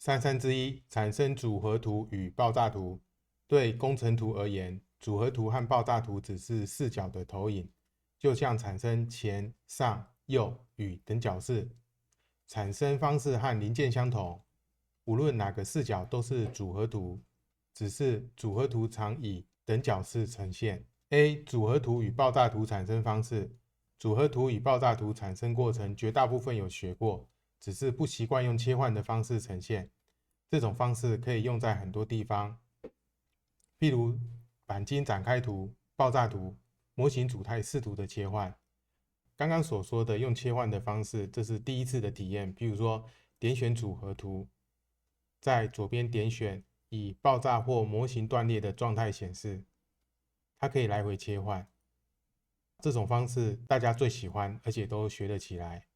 1/33产生组合图与爆炸图。对工程图而言，组合图和爆炸图只是视角的投影，就像产生前、上、右与等角式，产生方式和零件相同。无论哪个视角都是组合图，只是组合图常以等角式呈现。A. 组合图与爆炸图产生方式。组合图与爆炸图产生过程绝大部分有学过，只是不习惯用切换的方式呈现。这种方式可以用在很多地方，譬如钣金展开图、爆炸图、模型组态视图的切换。刚刚所说的用切换的方式，这是第一次的体验。譬如说，点选组合图，在左边点选以爆炸或模型断裂的状态显示，它可以来回切换。这种方式大家最喜欢，而且都学得起来。